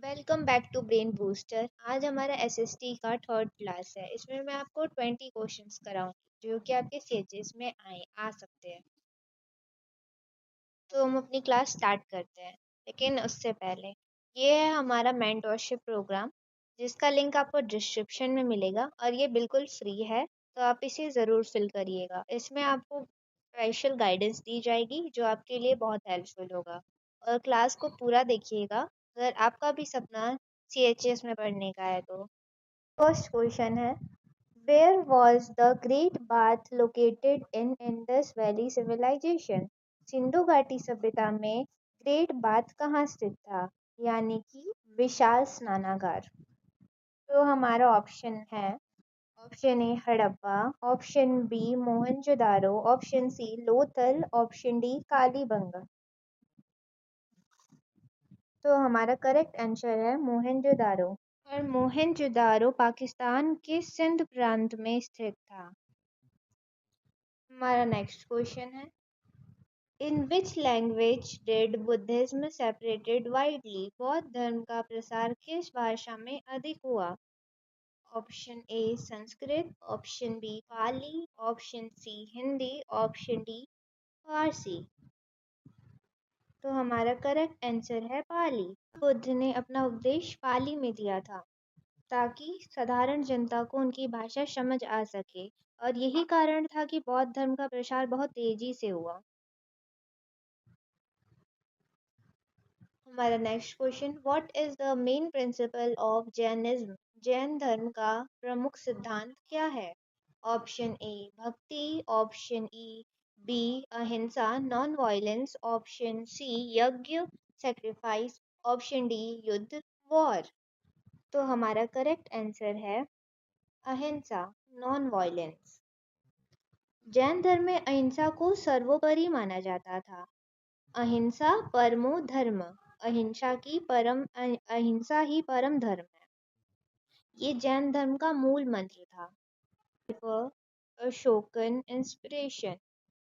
Welcome back to brain booster. आज हमारा SST का थर्ड क्लास है। इसमें मैं आपको 20 क्वेश्चंस कराऊंगी जो कि आपके सीएचएस में आ सकते हैं। तो हम अपनी क्लास स्टार्ट करते हैं, लेकिन उससे पहले ये है हमारा मेंटरशिप प्रोग्राम, जिसका लिंक आपको डिस्क्रिप्शन में मिलेगा और ये बिल्कुल फ्री है। तो आप इसे ज़रूर फिल करिएगा। इसमें आपको स्पेशल गाइडेंस दी जाएगी जो आपके लिए बहुत हेल्पफुल होगा। और क्लास को पूरा देखिएगा अगर आपका भी सपना सीएचएस में पढ़ने का है तो। फर्स्ट क्वेश्चन है, where was the Great Bath located in Indus Valley Civilization? Sindhu घाटी सभ्यता में ग्रेट बाथ कहाँ स्थित था, यानी कि विशाल स्नानागार। तो हमारा ऑप्शन है, option A Harappa, option B Mohenjodaro, option C Lothal, option D Kalibanga. तो हमारा करेक्ट आंसर है मोहनजोदारो। और मोहनजोदारो पाकिस्तान के सिंध प्रांत में स्थित था। हमारा नेक्स्ट क्वेश्चन है, in which language did Buddhism separated widely? बौद्ध धर्म का प्रसार किस भाषा में अधिक हुआ? Option A Sanskrit, option B Pali, option C Hindi, option D Farsi. तो हमारा करेक्ट आंसर है पाली। बुद्ध ने अपना उपदेश पाली में दिया था ताकि साधारण जनता को उनकी भाषा समझ आ सके, और यही कारण था कि बौद्ध धर्म का प्रसार बहुत तेजी से हुआ। हमारा next question, what is the main principle of Jainism? Jain धर्म का प्रमुख सिद्धांत क्या है? ऑप्शन ए भक्ति, ऑप्शन ई बी अहिंसा नॉन वायलेंस, ऑप्शन सी यज्ञ सेक्रीफाइस, ऑप्शन डी युद्ध वॉर। तो हमारा करेक्ट आंसर है अहिंसा नॉन वायलेंस। जैन धर्म में अहिंसा को सर्वोपरि माना जाता था। अहिंसा परमो धर्म, अहिंसा ही परम धर्म है। ये जैन धर्म का मूल मंत्र था। अशोकन इंस्पिरेशन,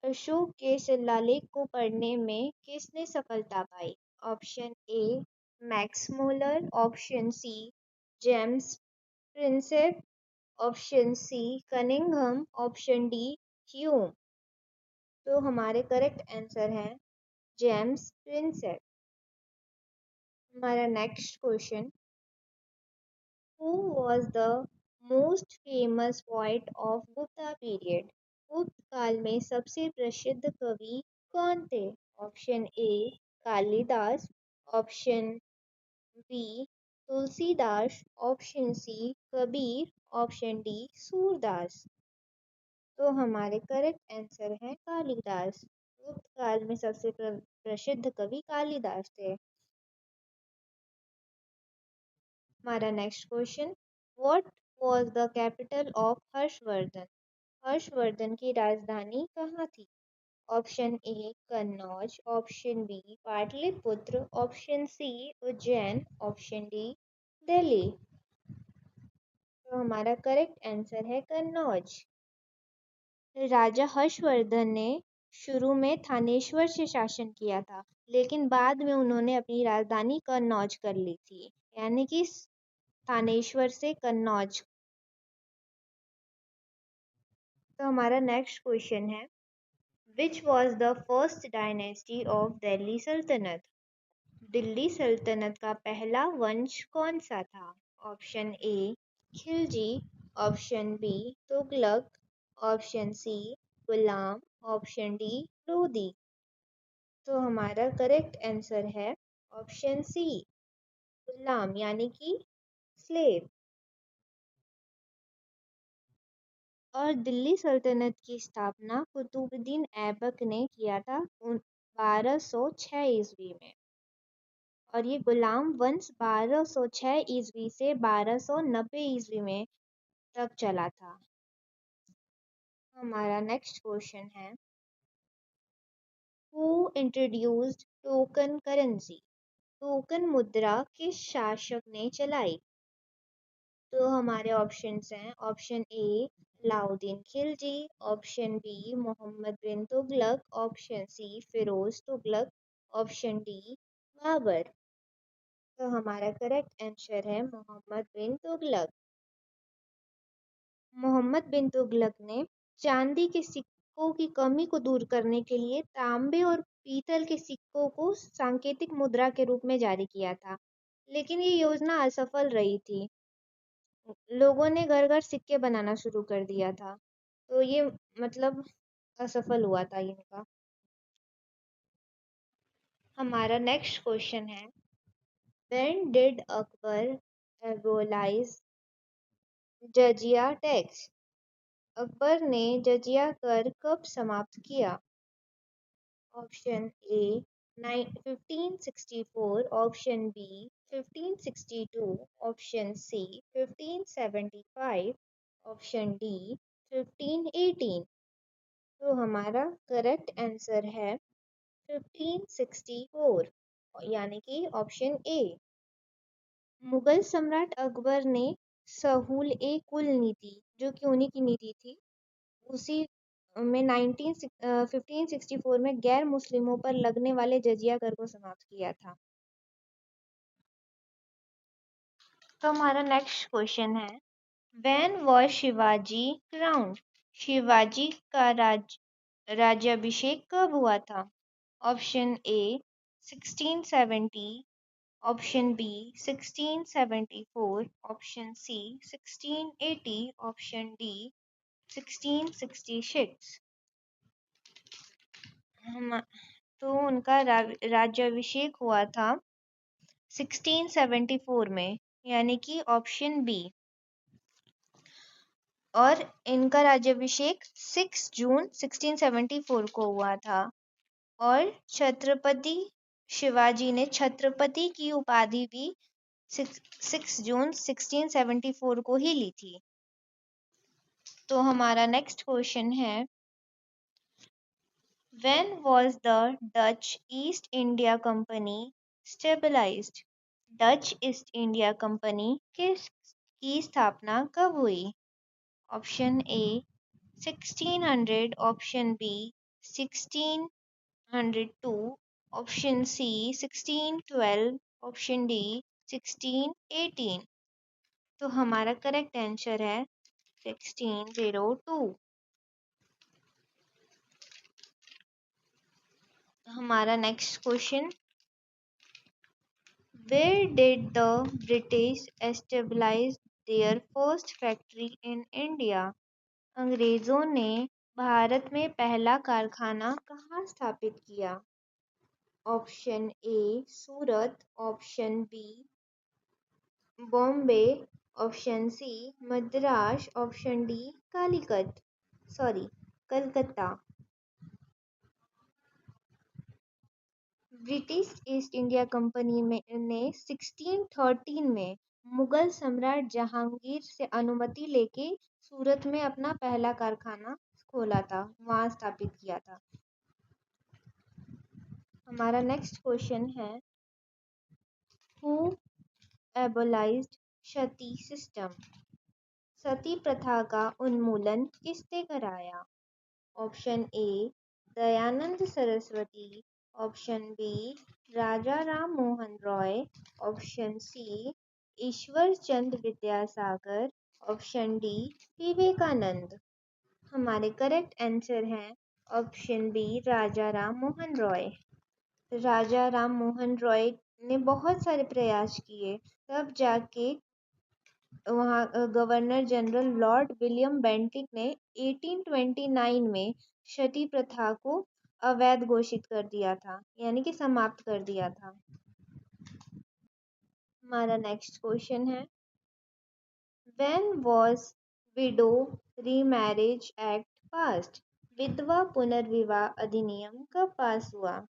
अशोक के शिलालेख को पढ़ने में किसने सफलता पाई? Option A Max Muller, option C James Prinsep, option C Cunningham, option D Hume. तो हमारे करेक्ट आंसर है जेम्स प्रिंसेप। हमारा next question, who was the most famous poet of Gupta period? गुप्त काल में सबसे प्रसिद्ध कवि कौन थे? Option A Kalidas, option B Tulsidas, option C Kabir, option D Surdas. तो हमारे करेक्ट आंसर है कालिदास। गुप्त काल में सबसे प्रसिद्ध कवि कालिदास थे। हमारा next question, what was the capital of Harshvardhan? Harshvardhan की राजधानी कहाँ थी? Option A Kannauj, option B Pataliputra, option C Ujjain, option D Delhi. तो हमारा करेक्ट आंसर है कन्नौज। राजा हर्षवर्धन ने शुरू में थानेश्वर से शासन किया था, लेकिन बाद में उन्होंने अपनी राजधानी कन्नौज कर ली थी, यानी कि थानेश्वर से कन्नौज। तो हमारा नेक्स्ट क्वेश्चन है, which was the first dynasty of Delhi सल्तनत? दिल्ली सल्तनत का पहला वंश कौन सा था? Option A Khilji, option B Tughlaq, option C Ghulam, option D Lodhi. तो हमारा करेक्ट आंसर है ऑप्शन सी गुलाम, यानी कि स्लेव। और दिल्ली सल्तनत की स्थापना कुतुबुद्दीन ऐबक ने किया था 1206 ईस्वी में, और ये गुलाम वंश 1206 ईस्वी से 1290 ईस्वी में तक चला था। हमारा नेक्स्ट क्वेश्चन है, who introduced token currency? Token मुद्रा किस शासक ने चलाई? तो हमारे ऑप्शंस हैं, option A Alauddin Khilji, option B Mohammad bin Tughlaq, option C Firoz Tughlaq, option D Babur. तो हमारा करेक्ट आंसर है मोहम्मद बिन तुगलक। मोहम्मद बिन तुगलक ने चांदी के सिक्कों की कमी को दूर करने के लिए तांबे और पीतल के सिक्कों को सांकेतिक मुद्रा के रूप में जारी किया था, लेकिन ये योजना असफल रही थी। लोगों ने घर घर सिक्के बनाना शुरू कर दिया था, तो ये मतलब असफल हुआ था इनका। हमारा नेक्स्ट क्वेश्चन है, when did Akbar abolish jizya tax? Akbar ने जजिया कर कब समाप्त किया? Option A 1564, option B 1562, option C 1575, option D 1518। तो हमारा करेक्ट आंसर है 1564, यानी कि ऑप्शन ए। मुगल सम्राट अकबर ने सहूल ए कुल नीति, जो कि उन्हीं की नीति थी, उसी में 1564 में गैर मुस्लिमों पर लगने वाले जजिया कर को समाप्त किया था। तो हमारा नेक्स्ट क्वेश्चन है, when was Shivaji crowned? Shivaji का राज्याभिषेक कब हुआ था? Option A 1670, option B 1674, option C 1680, option D 1666। तो उनका राज्याभिषेक हुआ था 1674 में, यानी कि ऑप्शन बी। और इनका राज्याभिषेक 6 जून 1674 को हुआ था। और छत्रपति शिवाजी ने छत्रपति की उपाधि भी 6 जून 1674 को ही ली थी। तो हमारा नेक्स्ट क्वेश्चन है, when was the Dutch East India Company stabilized? Dutch East India company की स्थापना कब हुई? Option A 1600, option B 1602, option C 1612, option D 1618। तो हमारा करेक्ट आंसर है 1602। हमारा next question, where did the British establish their first factory in India? अंग्रेजों ने भारत में पहला कारखाना कहाँ स्थापित किया? Option A Surat, option B Bombay, option C Madras, option D Calcutta. British East India company ने 1613 में मुगल सम्राट जहांगीर से अनुमति लेके सूरत में अपना पहला कारखाना खोला था, वहां स्थापित किया था। हमारा नेक्स्ट क्वेश्चन है, who abolished sati system? Sati प्रथा का उन्मूलन किसने कराया? Option A Dayanand Saraswati, option B Raja Ram Mohan Roy, option C Ishwar Chandra Vidyasagar, option D Vivekananda. हमारे करेक्ट आंसर हैं ऑप्शन बी राजा राम मोहन रॉय। राजा राम मोहन रॉय ने बहुत सारे प्रयास किए, तब जाके वहाँ governor general lord William Bentinck ने 1829 में सती प्रथा को अवैध घोषित कर दिया था, यानी कि समाप्त कर दिया था। हमारा नेक्स्ट क्वेश्चन है, when was widow remarriage act passed? विधवा पुनर्विवाह अधिनियम कब पास हुआ?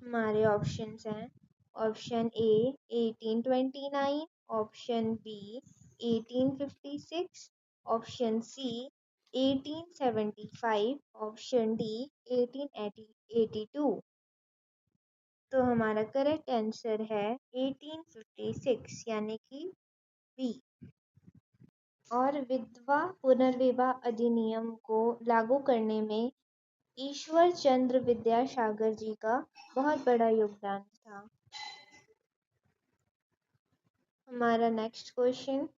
हमारे ऑप्शंस हैं, option A 1829, option B 1856, option C 1875, option D 1882। तो हमारा करेक्ट आंसर है 1856, यानी कि बी। और विधवा पुनर्विवाह अधिनियम को लागू करने में ईश्वर चंद्र विद्यासागर जी का बहुत बड़ा योगदान था। हमारा next question,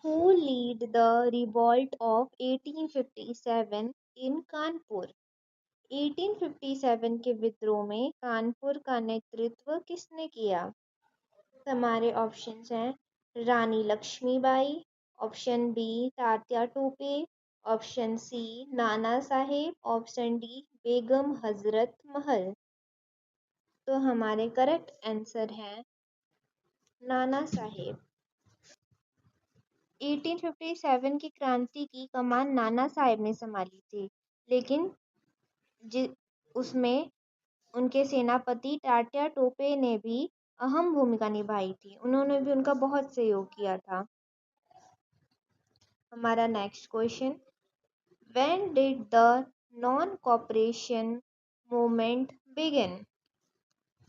who lead the revolt of 1857 इन कानपुर? 1857 के विद्रोह में कानपुर का नेतृत्व किसने किया? हमारे ऑप्शंस हैं Rani Lakshmibai, option B Tatya Tope, option C Nana Saheb, option D Begum Hazrat Mahal. तो हमारे करेक्ट आंसर है नाना साहेब। 1857 की क्रांति की कमान नाना साहेब ने संभाली थी, लेकिन उसमें उनके सेनापति तात्या टोपे ने भी अहम भूमिका निभाई थी। उन्होंने भी उनका बहुत सहयोग किया था। हमारा next question, when did the non cooperation movement begin?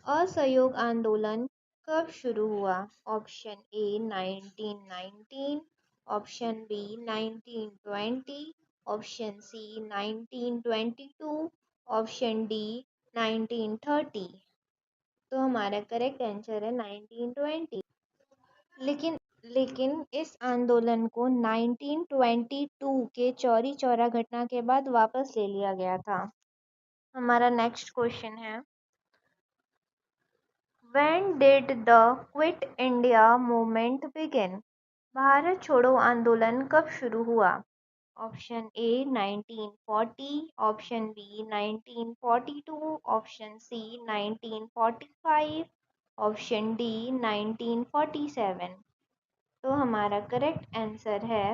असहयोग आंदोलन कब शुरू हुआ? Option A 1919, option B 1920, option C 1922, option D 1930। तो हमारा करेक्ट आंसर है 1920। लेकिन इस आंदोलन को 1922 के चौरी चौरा घटना के बाद वापस ले लिया गया था। हमारा नेक्स्ट क्वेश्चन है, when did the quit India movement begin? Bharat छोड़ो आंदोलन कब शुरू हुआ? Option A 1940, option B 1942, option C 1945, option D 1947। तो हमारा करेक्ट आंसर है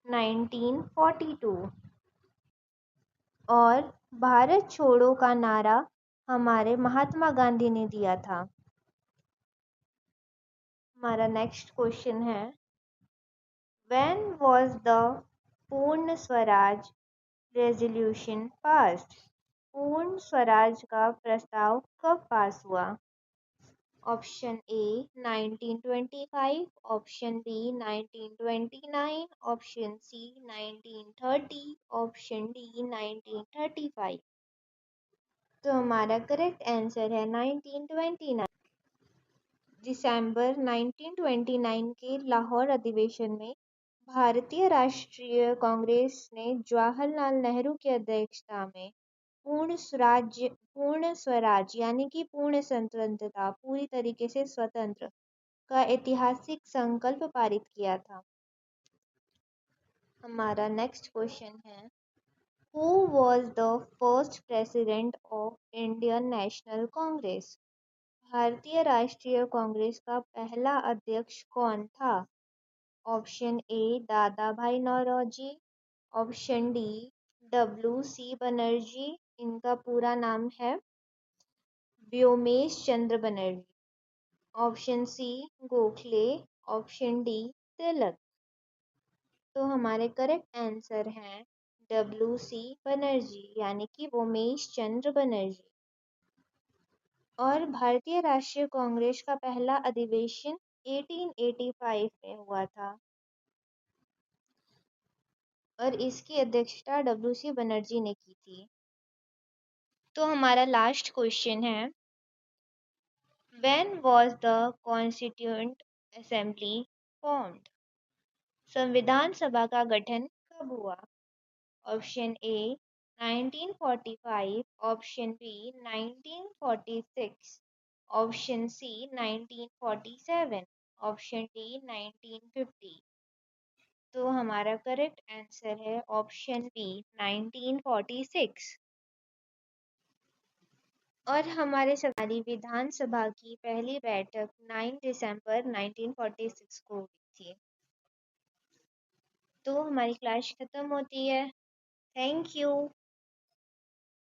1942। और भारत छोड़ो का नारा हमारे महात्मा गांधी ने दिया था। हमारा नेक्स्ट क्वेश्चन है, व्हेन वाज द पूर्ण स्वराज रेजोल्यूशन पास्ड? पूर्ण स्वराज का प्रस्ताव कब पास हुआ? Option A 1925, option B 1929, option C 1930, option D 1935। तो हमारा करेक्ट आंसर है 1929। दिसंबर 1929 के लाहौर अधिवेशन में भारतीय राष्ट्रीय कांग्रेस ने जवाहरलाल नेहरू की अध्यक्षता में पूर्ण स्वराज यानी कि पूर्ण स्वतंत्रता, पूरी तरीके से स्वतंत्र का ऐतिहासिक संकल्प पारित किया था। हमारा नेक्स्ट क्वेश्चन है, who was the first president of Indian national Congress? भारतीय राष्ट्रीय कांग्रेस का पहला अध्यक्ष कौन था? Option A Dadabhai Naoroji, option D WC Banerjee, इनका पूरा नाम है Womesh Chandra Banerjee, option C Gokhale, option D Tilak. तो हमारे करेक्ट आंसर हैं WC बनर्जी यानी कि व्योमेश चंद्र बनर्जी। और भारतीय राष्ट्रीय कांग्रेस का पहला अधिवेशन 1885 में हुआ था और इसकी अध्यक्षता WC बनर्जी ने की थी। तो हमारा लास्ट क्वेश्चन है, when was the constituent assembly formed? संविधान सभा का गठन कब हुआ? Option A 1945, option B 1946, option C 1947, option D 1950। तो हमारा करेक्ट आंसर है ऑप्शन बी 1946। और हमारी विधानसभा की पहली बैठक 9 दिसंबर 1946 को हुई थी। तो हमारी क्लास खत्म होती है। Thank you.